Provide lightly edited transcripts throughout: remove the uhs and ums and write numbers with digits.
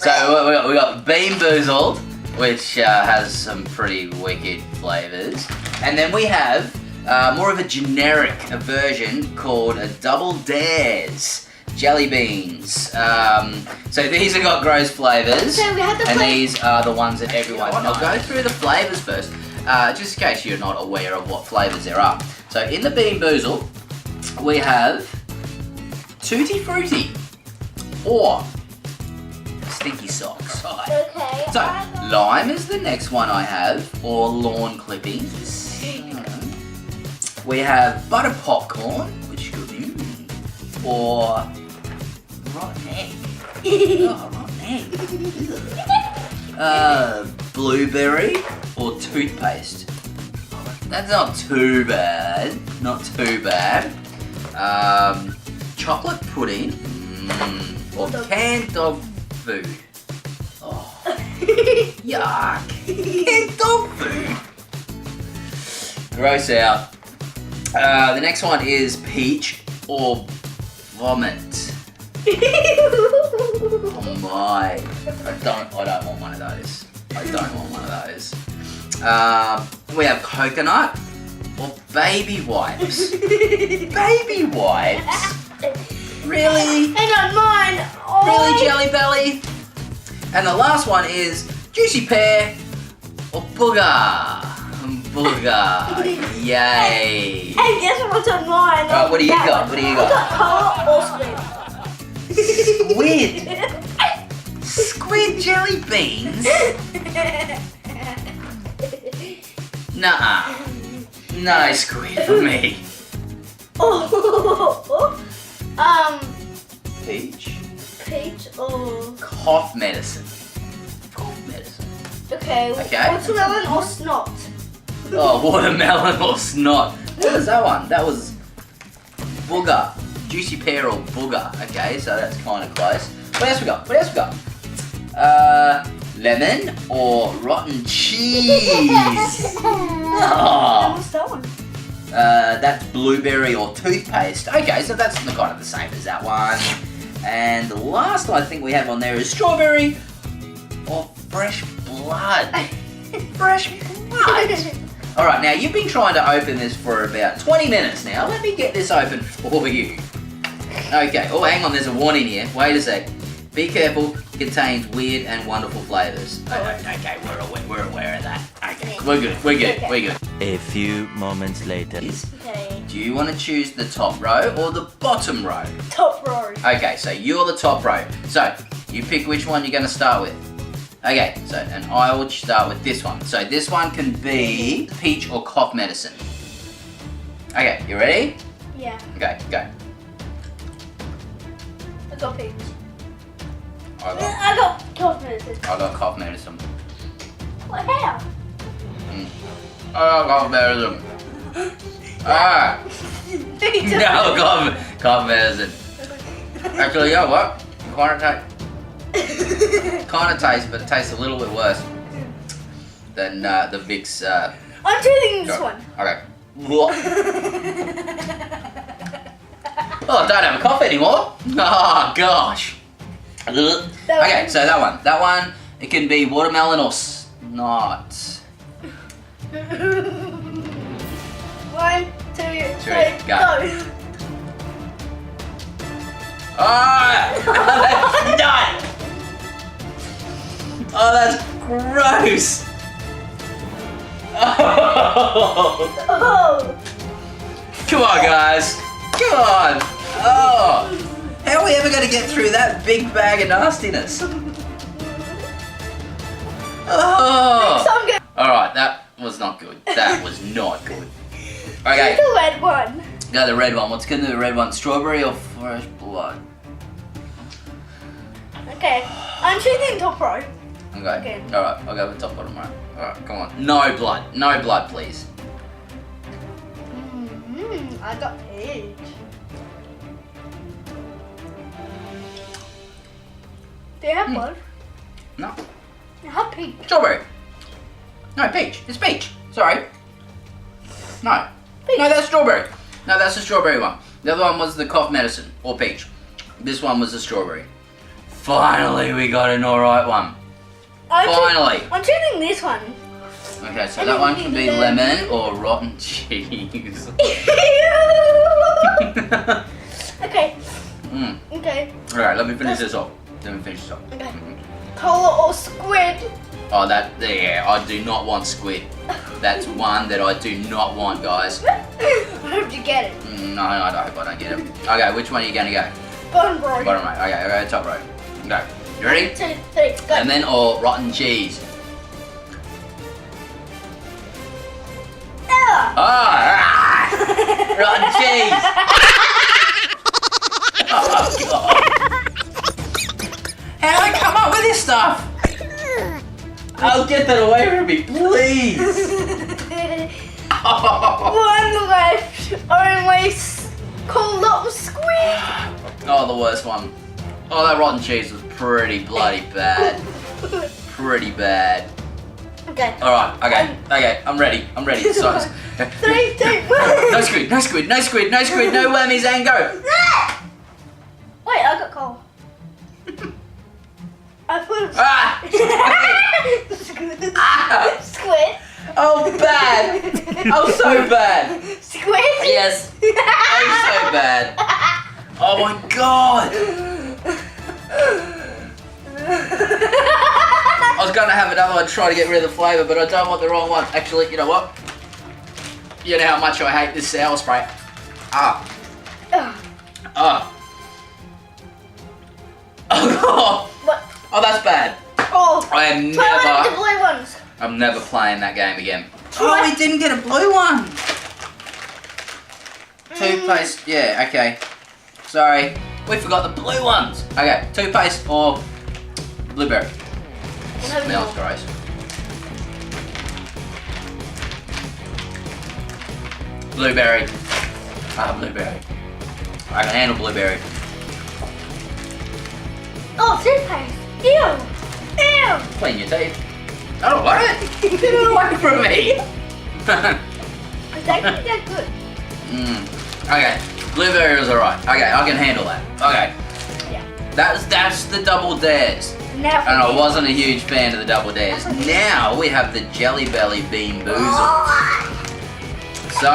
So we got Beanboozled, which has some pretty wicked flavours. And then we have more of a generic version called a Double Dares jelly beans. So these have got gross flavours, and these are the ones that everyone. I'll go through the flavours first, just in case you're not aware of what flavours there are. So in the Beanboozled, we have Tutti Frutti or Stinky Socks. Okay. So lime is the next one I have, or lawn clippings. We have butter popcorn, which could be, or rotten egg. Oh, rotten egg. Blueberry or toothpaste. That's not too bad. Not too bad. Chocolate pudding or canned dog food. Oh, yuck. Canned dog food. Gross out. The next one is peach or vomit. Oh my! I don't want one of those. I don't want one of those. We have coconut or baby wipes. Baby wipes? Really? I don't mind. Oh. Really, Jelly Belly? And the last one is juicy pear or booger. Booger. Yay. Hey, guess what's on mine? What do you got? What do you got? I got color or squid. Squid. Squid jelly beans? Nuh-uh. No squid for me. Peach. Peach or Cough medicine. Cough medicine. okay. Watermelon or snot. Oh, watermelon or snot. What was that one? That was booger. Juicy pear or booger. Okay, so that's kind of close. What else we got? What else we got? Lemon or rotten cheese. Oh. What's that one? That's blueberry or toothpaste. Okay, so that's kind of the same as that one. And the last I think we have on there is strawberry or fresh blood. Fresh blood. All right, now you've been trying to open this for about 20 minutes now. Let me get this open for you. Okay, oh hang on, there's a warning here. Wait a sec. Be careful, it contains weird and wonderful flavours. Okay, we're aware of that. Okay, we're good. A few moments later. Okay. Do you want to choose the top row or the bottom row? Top row. Okay, so you're the top row. So, you pick which one you're going to start with. Okay, so, and I will start with this one. So this one can be peach or cough medicine. Okay, you ready? Yeah. Okay, go. I got peach. I got cough medicine. got cough medicine. What, how? I got cough medicine. Ah! No, cough medicine. Actually, you know what? Kind of tastes, but it tastes a little bit worse than the Vicks. I'm choosing this one. Okay. What? Oh, I don't have a cough anymore. Oh gosh. Okay, so that one, it can be watermelon or snot. 1, 2, 3, go. Oh, that's not. Oh, that's gross. Oh. Come on, guys. Come on. Oh. How are we ever going to get through that big bag of nastiness? Oh. Alright, that was not good. That was not good. Okay. The red one. Go the red one. What's going to the red one? Strawberry or fresh blood? Okay. I'm choosing top row. Okay. Alright, I'll go with top bottom row. Alright, come on. No blood. No blood, please. I got peach. Do you have blood? No. I have peach. Strawberry. No, peach. It's peach. Sorry. No. Peach. No, that's strawberry. No, that's the strawberry one. The other one was the cough medicine or peach. This one was the strawberry. Finally, we got an alright one. Finally. I'm choosing this one. Okay, so that one can be lemon or rotten cheese. Okay. Mm. Okay. Alright, let me finish this off. Okay. Cola or squid? Oh, yeah, I do not want squid. That's one that I do not want, guys. I hope you get it. No, I hope I don't get it. Okay, which one are you going to go? Bottom row. Bottom right. Okay, top row. Go. You ready? 1, 2, 3, go. Lemon or rotten cheese? Ah! Rotten cheese! Oh, God. How do I come up with this stuff? Oh, get that away from me, please! One left. Only cold up squid. Oh, the worst one. Oh, that rotten cheese was pretty bloody bad. Pretty bad. Okay. Alright, okay, I'm ready. So, 3, 2, 1. no squid, no wormies, and go! Wait, I got coal. I put Ah! squid. Ah! Squid. Oh, bad! Oh, so bad! Squid. Yes! Oh, so bad! Oh my God! I was gonna have another one try to get rid of the flavour, but I don't want the wrong one. Actually, you know what? You know how much I hate this sour spray. Ah. Ah. Oh, What? oh, that's bad. Oh. I am Try one of the never. blue ones. I'm never playing that game again. Try- Oh, we didn't get a blue one. Toothpaste. Yeah. Okay. Sorry, we forgot the blue ones. Okay, toothpaste or blueberry. Smells gross. Blueberry. Ah, blueberry. I can handle blueberry. Oh, toothpaste. Ew. Ew. Clean your teeth. I don't want it. Get it away from me. It's actually that good. Okay, blueberry was alright. Okay, I can handle that. Okay. Yeah. That's the double dares. Now And I wasn't a huge fan of the double dares. Now we have the Jelly Belly Beanboozled. So.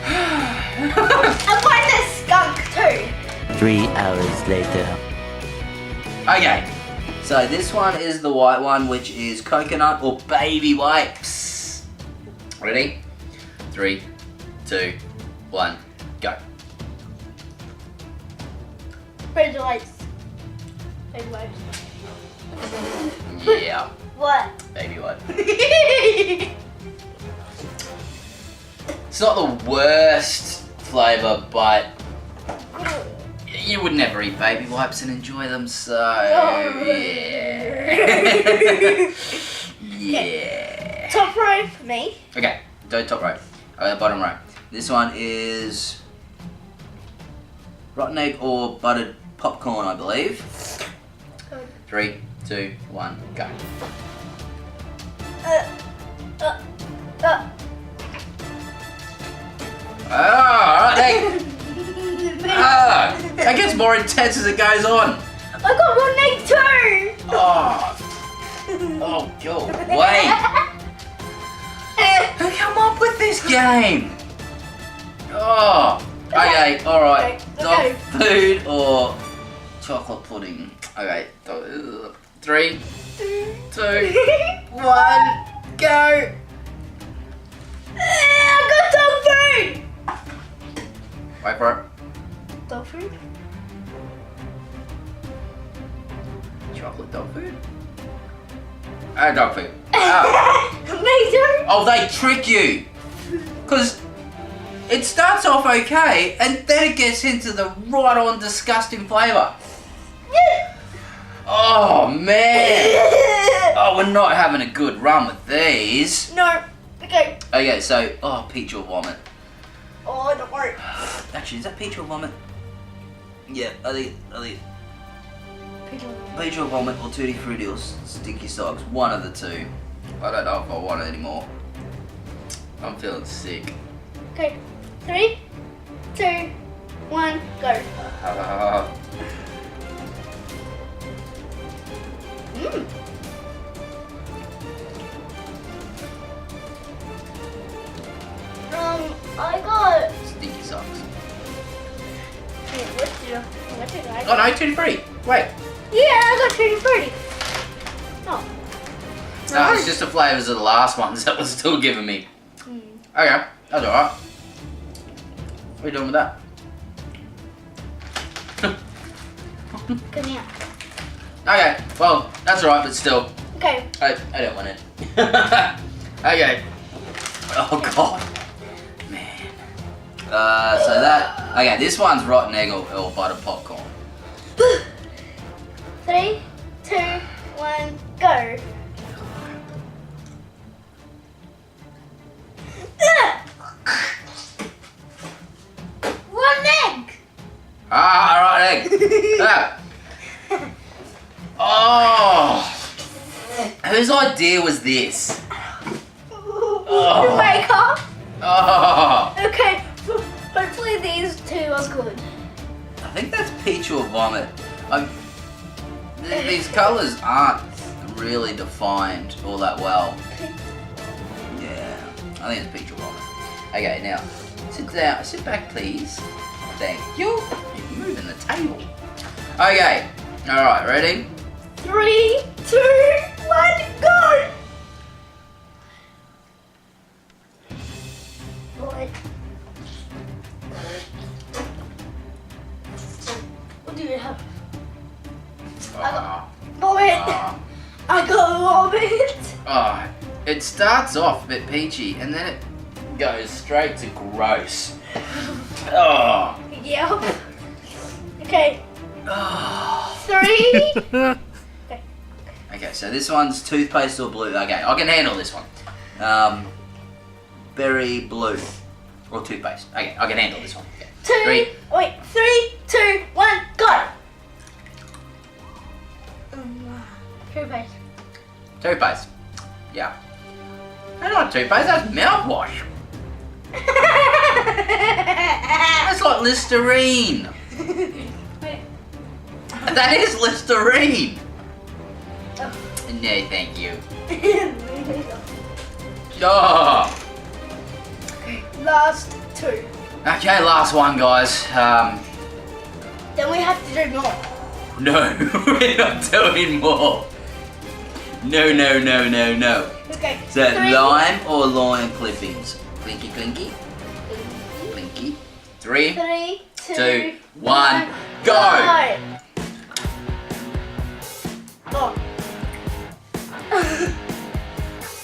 I want the skunk too. 3 hours later. Okay. So this one is the white one, which is coconut or baby wipes. Ready? 3, 2, 1, go. Baby wipes. Baby wipes. Yeah, What? baby wipe. It's not the worst flavour, but you would never eat baby wipes and enjoy them, so yeah. Yeah. Top row for me. Okay, go top row. Bottom row. This one is rotten egg or buttered popcorn, I believe. 3, 2, 1, go. Rotten egg. That gets more intense as it goes on. I got rotten egg too. Oh, go away. Who come up with this game? Oh, okay, alright. Okay. Dog food or chocolate pudding? Okay, 3, 2, 1, go. I got dog food. Wait for it. Dog food? Chocolate dog food? Dog food. Oh. Me too. Oh, they trick you. Because it starts off okay, and then it gets into the right-on disgusting flavour. Oh, man. Oh, we're not having a good run with these. No. Okay. Okay, so, peach or vomit. Oh, don't worry. Actually, is that peach or vomit? Yeah, I think peach or vomit or Tutti Frutti or Sticky Socks. One of the two. I don't know if I want it anymore. I'm feeling sick. Okay. 3, 2, 1, go. Oh no, tutti frutti. Wait. Yeah, I got tutti frutti. Oh. No, it's just the flavours of the last ones that was still giving me. Okay, that's alright. What are you doing with that? Come here. Okay, well, that's alright, but still, Okay. I don't want it. Okay. Oh god. Man. So that, okay, this one's rotten egg or butter popcorn. 3, 2, 1, go. One egg. Ah, right egg. Ah. Oh. Whose idea was this? The maker. Oh. Okay. Hopefully these two are good. I think that's peach or vomit. These colours aren't really defined all that well. Yeah, I think it's peach or vomit. Okay, now sit down. Sit back, please. Thank you. You're moving the table. Okay. All right. Ready? 3, 2, 1, go. Boy. What do you have? Vomit. I got vomit. It starts off a bit peachy and then it goes straight to gross. Oh. Yep. Okay. Oh. 3. Okay. Okay, so this one's toothpaste or blue. Okay, I can handle this one. Berry blue or toothpaste. Okay, I can handle this one. Okay. 3, 2, 1, go. Toothpaste. Toothpaste. Yeah. That's not toothpaste, that's mouthwash. That's like Listerine. That is Listerine. No, thank you. Oh. Last 2. Okay, last one, guys. Then we have to do more. No, we're not doing more. No, no, no, no, no. Okay. So, 3. lime or lime clippings? Clinky, clinky. Clinky. 3, 3, 2, 1, go! Oh.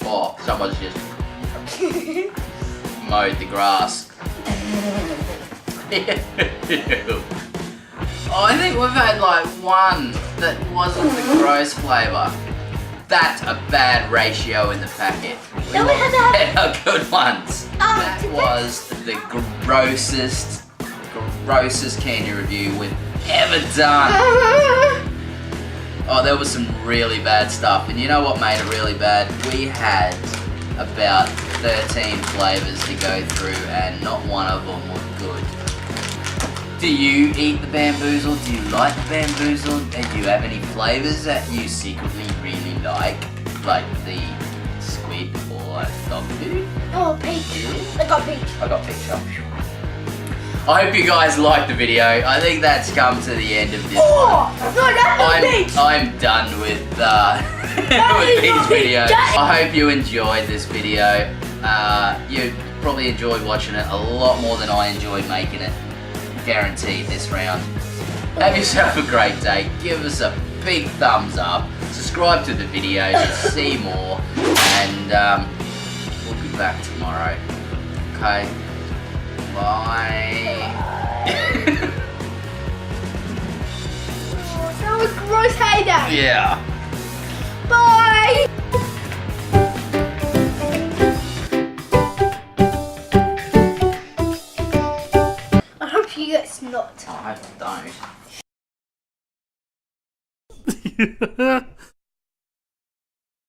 Oh, someone's just mowed the grass. Oh, I think we've had like one that wasn't the gross flavour. That's a bad ratio in the packet. Then we had to have Our good ones. That was the grossest candy review we've ever done. Oh, there was some really bad stuff. And you know what made it really bad? We had about 13 flavours to go through and not one of them was good. Do you eat the Beanboozled? Do you like the Beanboozled? And do you have any flavours that you secretly really like? Like the Squid or dog food? Oh, peach. I got peach. I got peach. I hope you guys liked the video. I think that's come to the end of this Oh, no, that's not peach. I'm done with with these videos. I hope you enjoyed this video. You probably enjoyed watching it a lot more than I enjoyed making it. Guaranteed this round. Have yourself a great day. Give us a big thumbs up. Subscribe to the video to see more. And we'll be back tomorrow. Okay. Bye. Oh, that was gross heyday. Yeah. Bye. I hope you get snot. I don't.